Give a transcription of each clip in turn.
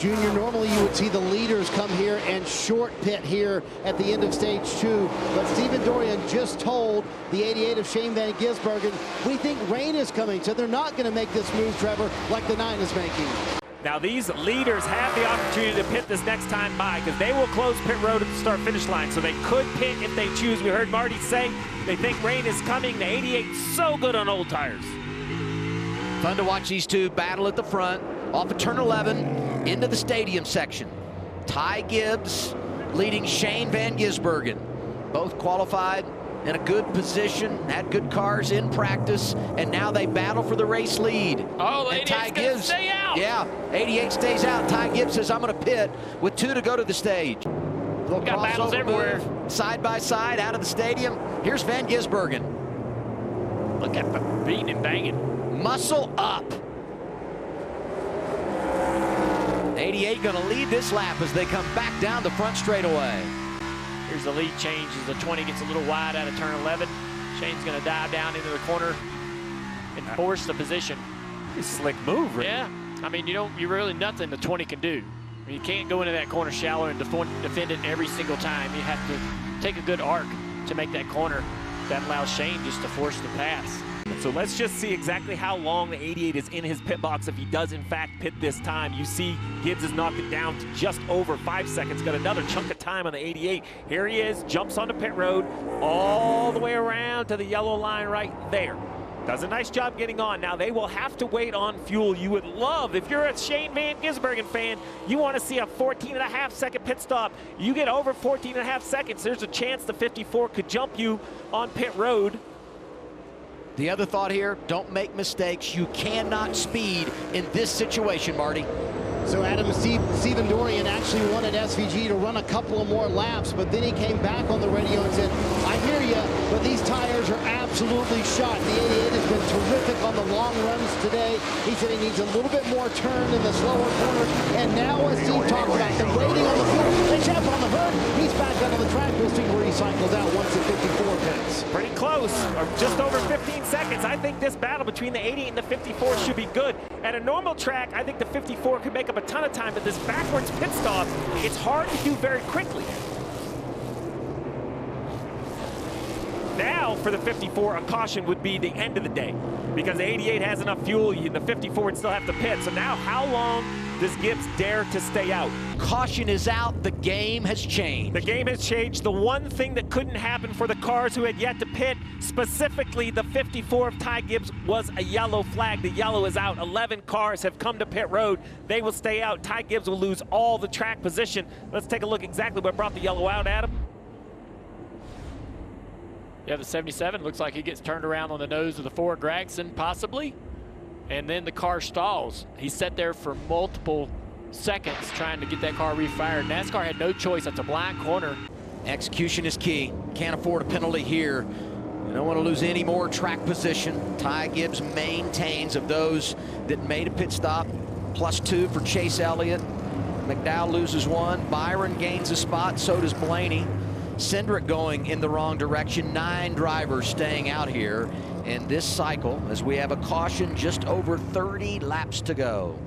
Junior, normally you would see the leaders come here and short pit here at the end of stage 2. But Stephen Dorian just told the 88 of Shane Van Gisbergen, we think rain is coming, so they're not going to make this move, Trevor, like the 9 is making. Now these leaders have the opportunity to pit this next time by because they will close pit road at the start-finish line, so they could pit if they choose. We heard Marty say they think rain is coming. The 88 so good on old tires. Fun to watch these two battle at the front, off of turn 11, into the stadium section. Ty Gibbs leading Shane Van Gisbergen. Both qualified in a good position, had good cars in practice, and now they battle for the race lead. Oh, and Ty Gibbs stay out. Yeah, 88 stays out. Ty Gibbs says, I'm going to pit with 2 to go to the stage. Got battles everywhere. Side by side, out of the stadium. Here's Van Gisbergen. Look at the beating and banging. Muscle up. 88 going to lead this lap as they come back down the front straightaway. Here's the lead change as the 20 gets a little wide out of turn 11. Shane's going to dive down into the corner and force the position. Slick move, right? Yeah. I mean, you really nothing the 20 can do. I mean, you can't go into that corner shallow and defend it every single time. You have to take a good arc to make that corner. That allows Shane just to force the pass. So let's just see exactly how long the 88 is in his pit box if he does in fact pit this time. You see Gibbs has knocked it down to just over 5 seconds. Got another chunk of time on the 88. Here he is, jumps onto pit road all the way around to the yellow line right there. Does a nice job getting on. Now they will have to wait on fuel. You would love, if you're a Shane Van Gisbergen fan, you want to see a 14.5-second pit stop. You get over 14.5 seconds, there's a chance the 54 could jump you on pit road. The other thought here, don't make mistakes. You cannot speed in this situation, Marty. So Adam, Stephen Dorian actually wanted SVG to run a couple of more laps, but then he came back on the radio and said, I hear you, but these tires are absolutely shot. The 88 has been terrific on the long runs today. He said he needs a little bit more turn in the slower corners. And now, as Steve talked about, the waiting on the fuel, they jump on the hood. He's back out on the track. We'll see where he cycles out once the 54 pits. Pretty close, or just over 15 seconds. I think this battle between the 80 and the 54 should be good. At a normal track, I think the 54 could make up a ton of time, but this backwards pit stop, it's hard to do very quickly. Now, for the 54, a caution would be the end of the day because the 88 has enough fuel and the 54 would still have to pit. So now, how long does Gibbs dare to stay out? Caution is out. The game has changed. The game has changed. The one thing that couldn't happen for the cars who had yet to pit, specifically the 54 of Ty Gibbs, was a yellow flag. The yellow is out. 11 cars have come to pit road. They will stay out. Ty Gibbs will lose all the track position. Let's take a look exactly what brought the yellow out, Adam. Yeah, the 77 looks like he gets turned around on the nose of the 4 Gregson, possibly. And then the car stalls. He sat there for multiple seconds trying to get that car refired. NASCAR had no choice. That's a blind corner. Execution is key. Can't afford a penalty here. You don't want to lose any more track position. Ty Gibbs maintains of those that made a pit stop. +2 for Chase Elliott. McDowell loses 1. Byron gains a spot. So does Blaney. Cindric going in the wrong direction. 9 drivers staying out here in this cycle as we have a caution just over 30 laps to go.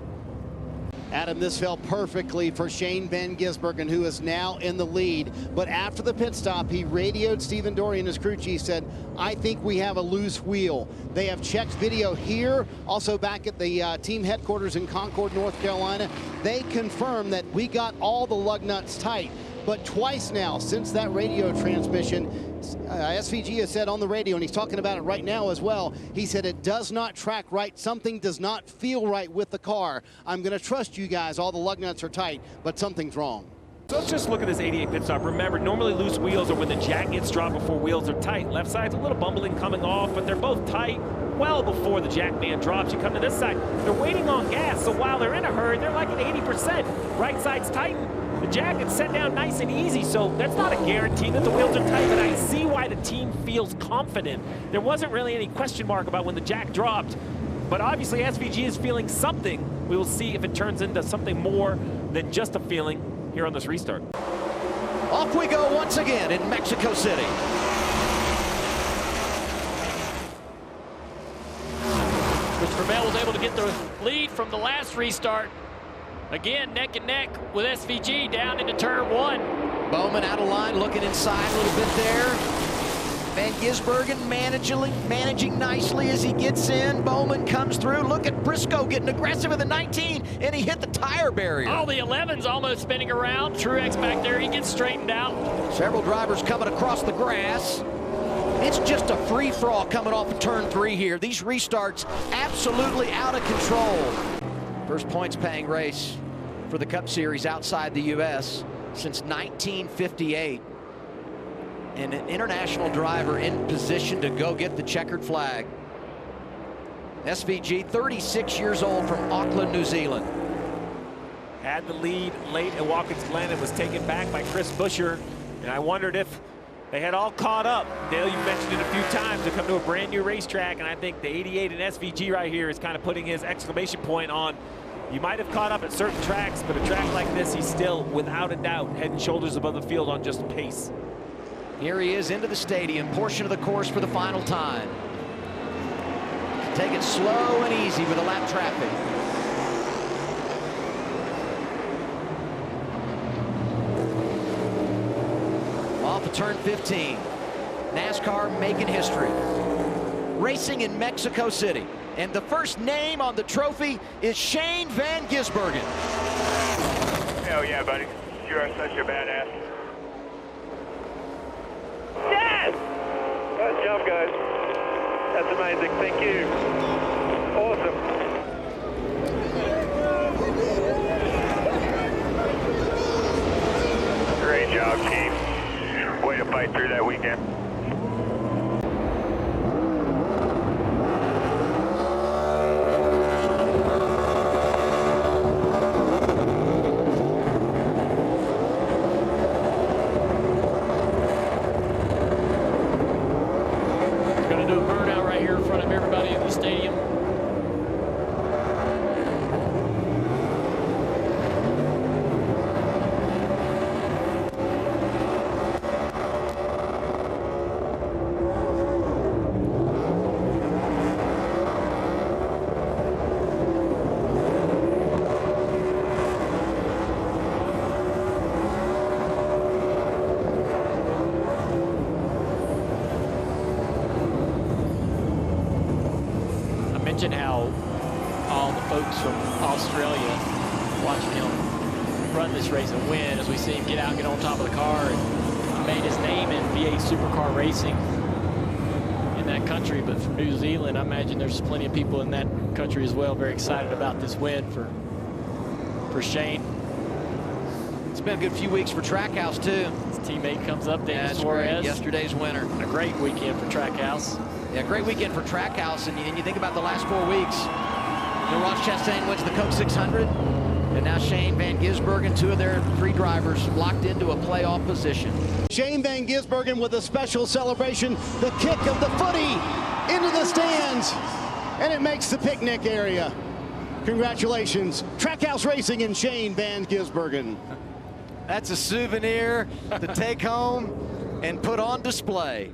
Adam, this fell perfectly for Shane Van Gisbergen, who is now in the lead. But after the pit stop, he radioed Stephen Dorian, his crew chief, said, I think we have a loose wheel. They have checked video here, also back at the team headquarters in Concord, North Carolina. They confirmed that we got all the lug nuts tight. But twice now, since that radio transmission, SVG has said on the radio, and he's talking about it right now as well, he said it does not track right. Something does not feel right with the car. I'm going to trust you guys. All the lug nuts are tight, but something's wrong. So let's just look at this 88 pit stop. Remember, normally loose wheels are when the jack gets dropped before wheels are tight. Left side's a little bumbling coming off, but they're both tight well before the jack man drops. You come to this side, they're waiting on gas, so while they're in a hurry, they're like at 80%. Right side's tightened. The jack is set down nice and easy, so that's not a guarantee that the wheels are tight, but I see why the team feels confident. There wasn't really any question mark about when the jack dropped, but obviously SVG is feeling something. We will see if it turns into something more than just a feeling here on this restart. Off we go once again in Mexico City. Christopher Bell was able to get the lead from the last restart. Again, neck and neck with SVG down into turn 1. Bowman out of line, looking inside a little bit there. Van Gisbergen managing nicely as he gets in. Bowman comes through. Look at Briscoe getting aggressive at the 19, and he hit the tire barrier. Oh, the 11's almost spinning around. Truex back there, he gets straightened out. Several drivers coming across the grass. It's just a free-for-all coming off of turn 3 here. These restarts absolutely out of control. First points-paying race for the Cup Series outside the U.S. since 1958. And an international driver in position to go get the checkered flag. SVG, 36 years old, from Auckland, New Zealand. Had the lead late at Watkins Glen and was taken back by Chris Buescher. And I wondered if they had all caught up. Dale, you mentioned it a few times, to come to a brand new racetrack, and I think the 88 and SVG right here is kind of putting his exclamation point on. You might have caught up at certain tracks, but a track like this, he's still, without a doubt, head and shoulders above the field on just pace. Here he is into the stadium, portion of the course for the final time. Take it slow and easy with the lap traffic. Off of turn 15. NASCAR making history. Racing in Mexico City. And the first name on the trophy is Shane Van Gisbergen. Hell yeah, buddy. You are such a badass. Yes! Nice job, guys. That's amazing. Thank you. Awesome. Great job, team. Way to fight through that weekend. Going to do a burnout right here in front of everybody in the stadium. How all the folks from Australia watching him run this race and win, as we see him get out, get on top of the car, and made his name in V8 supercar racing in that country. But from New Zealand, I imagine there's plenty of people in that country as well very excited about this win for Shane. It's been a good few weeks for Trackhouse too. His teammate comes up, Dan That's Suarez. great. Yesterday's winner. A great weekend for Trackhouse. Yeah, great weekend for Trackhouse, and you think about the last 4 weeks. Ross Chastain wins the Coke 600, and now Shane Van Gisbergen, 2 of their 3 drivers locked into a playoff position. Shane Van Gisbergen with a special celebration, the kick of the footy into the stands, and it makes the picnic area. Congratulations, Trackhouse Racing and Shane Van Gisbergen. That's a souvenir to take home and put on display.